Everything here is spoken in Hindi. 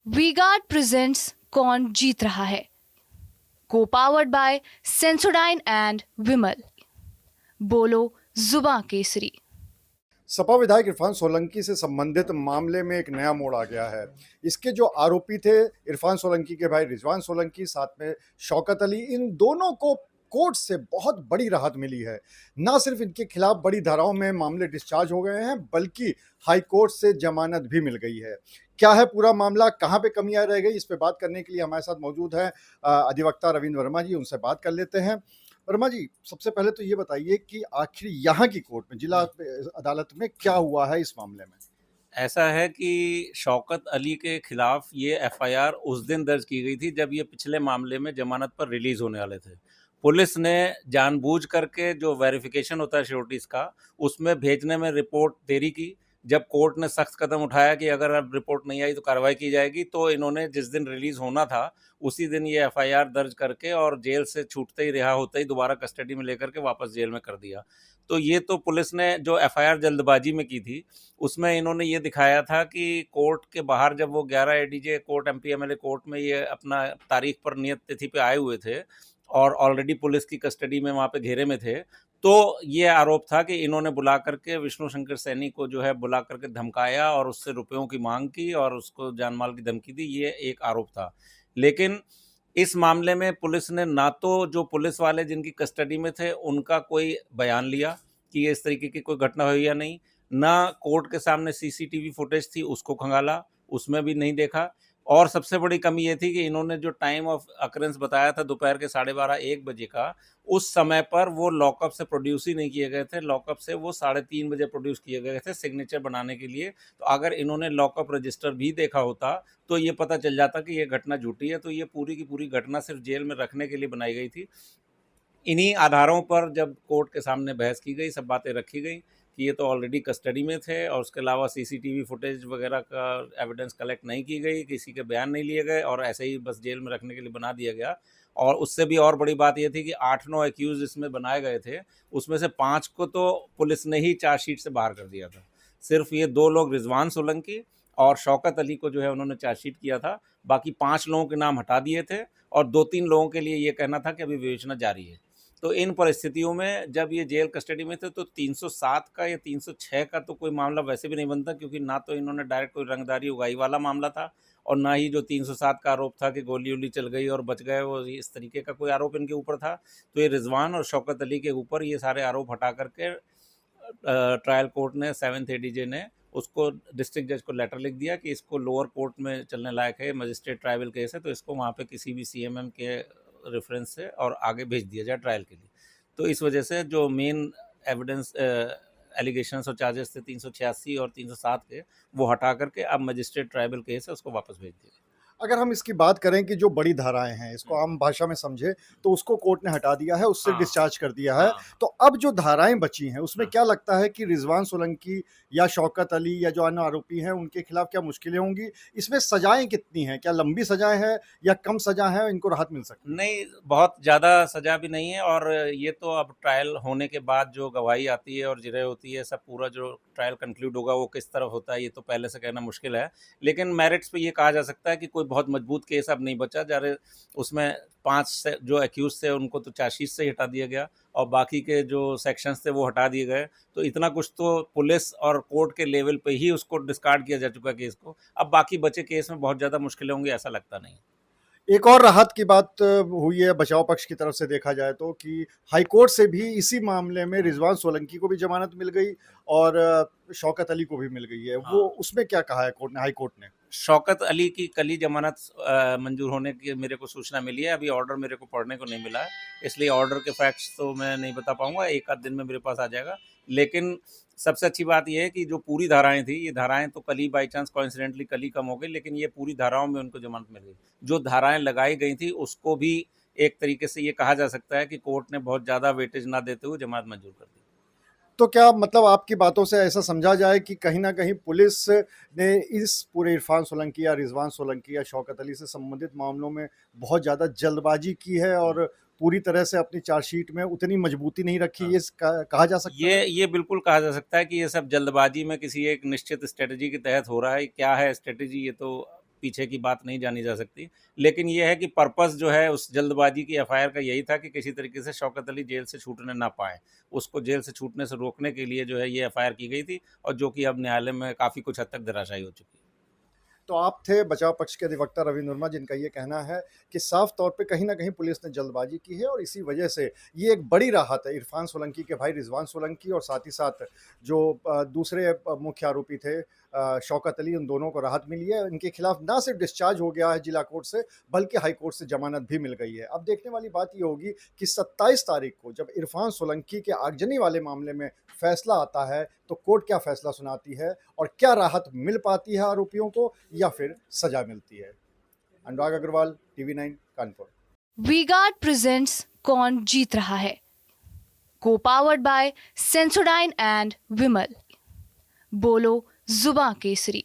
वीगार्ड प्रेजेंट्स कौन जीत रहा है, को पावर्ड बाय सेंसोडाइन एंड विमल। बोलो जुबां केसरी। सपा विधायक इरफान सोलंकी से संबंधित मामले में एक नया मोड़ आ गया है। इसके जो आरोपी थे इरफान सोलंकी के भाई रिजवान सोलंकी, साथ में शौकत अली, इन दोनों को कोर्ट से बहुत बड़ी राहत मिली है। ना सिर्फ इनके खिलाफ बड़ी धाराओं में मामले डिस्चार्ज हो गए हैं, बल्कि हाई कोर्ट से जमानत भी मिल गई है। क्या है पूरा मामला, कहाँ पे कमियां रह गई, इस पे बात करने के लिए हमारे साथ मौजूद है अधिवक्ता रविंद्र वर्मा जी। उनसे बात कर लेते हैं। वर्मा जी, सबसे पहले तो ये बताइए कि आखिर यहाँ की कोर्ट में, जिला अदालत में क्या हुआ है इस मामले में? ऐसा है कि शौकत अली के खिलाफ ये एफआईआर उस दिन दर्ज की गई थी जब ये पिछले मामले में जमानत पर रिलीज होने वाले थे। पुलिस ने जानबूझ करके जो वेरिफिकेशन होता है श्योरिटीज का, उसमें भेजने में रिपोर्ट देरी की। जब कोर्ट ने सख्त कदम उठाया कि अगर अब रिपोर्ट नहीं आई तो कार्रवाई की जाएगी, तो इन्होंने जिस दिन रिलीज होना था उसी दिन ये एफआईआर दर्ज करके और जेल से छूटते ही, रिहा होते ही दोबारा कस्टडी में लेकर के वापस जेल में कर दिया। तो ये तो पुलिस ने जो एफआईआर जल्दबाजी में की थी, उसमें इन्होंने ये दिखाया था कि कोर्ट के बाहर जब वो 11 एडीजे कोर्ट, एमपीएमएलए कोर्ट में ये अपना तारीख पर, नियत तिथि पे आए हुए थे और ऑलरेडी पुलिस की कस्टडी में वहाँ पे घेरे में थे, तो ये आरोप था कि इन्होंने बुला करके विष्णु शंकर सैनी को जो है बुला करके धमकाया और उससे रुपयों की मांग की और उसको जान-माल की धमकी दी, ये एक आरोप था। लेकिन इस मामले में पुलिस ने ना तो जो पुलिस वाले जिनकी कस्टडी में थे उनका कोई बयान लिया कि इस तरीके की कोई घटना हुई या नहीं, ना कोर्ट के सामने सीसीटीवी फुटेज थी उसको खंगाला, उसमें भी नहीं देखा। और सबसे बड़ी कमी ये थी कि इन्होंने जो टाइम ऑफ अकरेंस बताया था दोपहर के 12:30-1 बजे का, उस समय पर वो लॉकअप से प्रोड्यूस ही नहीं किए गए थे। लॉकअप से वो 3:30 बजे प्रोड्यूस किए गए थे सिग्नेचर बनाने के लिए। तो अगर इन्होंने लॉकअप रजिस्टर भी देखा होता तो ये पता चल जाता कि ये घटना झूठी है। तो ये पूरी की पूरी घटना सिर्फ जेल में रखने के लिए बनाई गई थी। इन्हीं आधारों पर जब कोर्ट के सामने बहस की गई, सब बातें रखी गई कि ये तो ऑलरेडी कस्टडी में थे और उसके अलावा सीसीटीवी फुटेज वगैरह का एविडेंस कलेक्ट नहीं की गई, किसी के बयान नहीं लिए गए और ऐसे ही बस जेल में रखने के लिए बना दिया गया। और उससे भी और बड़ी बात ये थी कि 8-9 एक्यूज इसमें बनाए गए थे, उसमें से 5 को तो पुलिस ने ही चार्जशीट से बाहर कर दिया था। सिर्फ ये 2 लोग, रिजवान सोलंकी और शौकत अली, को जो है उन्होंने चार्जशीट किया था। बाकी 5 लोगों के नाम हटा दिए थे और 2-3 लोगों के लिए ये कहना था कि अभी विवेचना जारी है। तो इन परिस्थितियों में जब ये जेल कस्टडी में थे तो 307 का या 306 का तो कोई मामला वैसे भी नहीं बनता, क्योंकि ना तो इन्होंने डायरेक्ट कोई रंगदारी उगाई वाला मामला था और ना ही जो 307 का आरोप था कि गोली-वोली चल गई और बच गए, वो इस तरीके का कोई आरोप इनके ऊपर था। तो ये रिजवान और शौकत अली के ऊपर ये सारे आरोप हटा करके ट्रायल कोर्ट ने, 7th एडीजे ने उसको, डिस्ट्रिक्ट जज को लेटर लिख दिया कि इसको लोअर कोर्ट में चलने लायक है, मजिस्ट्रेट ट्राइबल केस है, तो इसको वहाँ पे किसी भी सीएमएम के रेफरेंस से और आगे भेज दिया जाए ट्रायल के लिए। तो इस वजह से जो मेन एविडेंस एलिगेशंस और चार्जेस थे 386 और 307 के, वो हटा करके अब मजिस्ट्रेट ट्राइबल केस है, उसको वापस भेज दिया। अगर हम इसकी बात करें कि जो बड़ी धाराएँ हैं, इसको आम भाषा में समझे, तो उसको कोर्ट ने हटा दिया है, उससे हाँ, डिस्चार्ज कर दिया है। हाँ, तो अब जो धाराएँ बची हैं, उसमें हाँ। क्या लगता है कि रिजवान सोलंकी या शौकत अली या जो अन्य आरोपी हैं, उनके खिलाफ क्या मुश्किलें होंगी? इसमें सज़ाएँ कितनी हैं? क्या लंबी सज़ाएँ हैं या कम सज़ा है, इनको राहत मिल सकती है? नहीं, बहुत ज़्यादा सज़ा भी नहीं है और ये तो अब ट्रायल होने के बाद जो गवाही आती है और जिरह होती है, सब पूरा जो ट्रायल कंक्लूड होगा वो किस तरफ होता है, ये तो पहले से कहना मुश्किल है। लेकिन मेरिट्स पे ये कहा जा सकता है कि कोई बहुत मजबूत केस अब नहीं बचा। ज़रा उसमें 5 से जो एक्यूज़ थे उनको तो चार्जशीट से ही हटा दिया गया और बाकी के जो सेक्शंस थे वो हटा दिए गए। तो इतना कुछ तो पुलिस और कोर्ट के लेवल पे ही उसको डिस्कार्ड किया जा चुका है केस को। अब बाकी बचे केस में बहुत ज़्यादा मुश्किलें होंगी, ऐसा लगता नहीं। एक और राहत की बात हुई है बचाव पक्ष की तरफ से, देखा जाए तो, कि हाई कोर्ट से भी इसी मामले में रिजवान सोलंकी को भी जमानत मिल गई और शौकत अली को भी मिल गई है। वो हाँ। उसमें क्या कहा है कोर्ट ने, हाई कोर्ट ने? शौकत अली की कल ही ज़मानत मंजूर होने की मेरे को सूचना मिली है। अभी ऑर्डर मेरे को पढ़ने को नहीं मिला है, इसलिए ऑर्डर के फैक्ट्स तो मैं नहीं बता पाऊँगा, 1 आध दिन में मेरे पास आ जाएगा। लेकिन सबसे अच्छी बात ये है कि जो पूरी धाराएँ थी, ये धाराएँ तो कल ही बाय चांस कोइंसिडेंटली कल ही कम हो गई, लेकिन ये पूरी धाराओं में उनको ज़मानत मिल गई। जो धाराएँ लगाई गई थी, उसको भी एक तरीके से ये कहा जा सकता है कि कोर्ट ने बहुत ज़्यादा वेटेज ना देते हुए ज़मानत मंजूर कर दी। तो क्या मतलब आपकी बातों से ऐसा समझा जाए कि कहीं न कहीं पुलिस ने इस पूरे इरफान सोलंकी या रिजवान सोलंकी या शौकत अली से संबंधित मामलों में बहुत ज़्यादा जल्दबाजी की है और पूरी तरह से अपनी चार्जशीट में उतनी मजबूती नहीं रखी, हाँ। ये कहा जा सकता है? ये बिल्कुल कहा जा सकता है कि ये सब जल्दबाजी में किसी एक निश्चित स्ट्रैटेजी के तहत हो रहा है। क्या है स्ट्रैटेजी, ये तो पीछे की बात नहीं जानी जा सकती, लेकिन ये है कि पर्पस जो है उस जल्दबाजी की एफआईआर का यही था कि किसी तरीके से शौकत अली जेल से छूटने ना पाए। उसको जेल से छूटने से रोकने के लिए जो है ये एफआईआर की गई थी, और जो कि अब न्यायालय में काफ़ी कुछ हद तक धराशायी हो चुकी है। तो आप थे बचाव पक्ष के अधिवक्ता रवि वर्मा, जिनका ये कहना है कि साफ तौर पे कहीं न कहीं पुलिस ने जल्दबाजी की है और इसी वजह से ये एक बड़ी राहत है इरफान सोलंकी के भाई रिजवान सोलंकी और साथ ही साथ जो दूसरे मुख्य आरोपी थे शौकत अली, उन दोनों को राहत मिली है। इनके खिलाफ ना सिर्फ डिस्चार्ज हो गया है जिला कोर्ट से, बल्कि हाई कोर्ट से जमानत भी मिल गई है। अब देखने वाली बात ये होगी कि 27 तारीख को जब इरफान सोलंकी के आगजनी वाले मामले में फैसला आता है तो कोर्ट क्या फैसला सुनाती है और क्या राहत मिल पाती है आरोपियों को या फिर सजा मिलती है। अनुराग अग्रवाल, TV9 कानपुर। वीगार्ड प्रेजेंट्स कौन जीत रहा है, को पावर्ड बाय सेंसोडाइन एंड विमल। बोलो जुबां केसरी।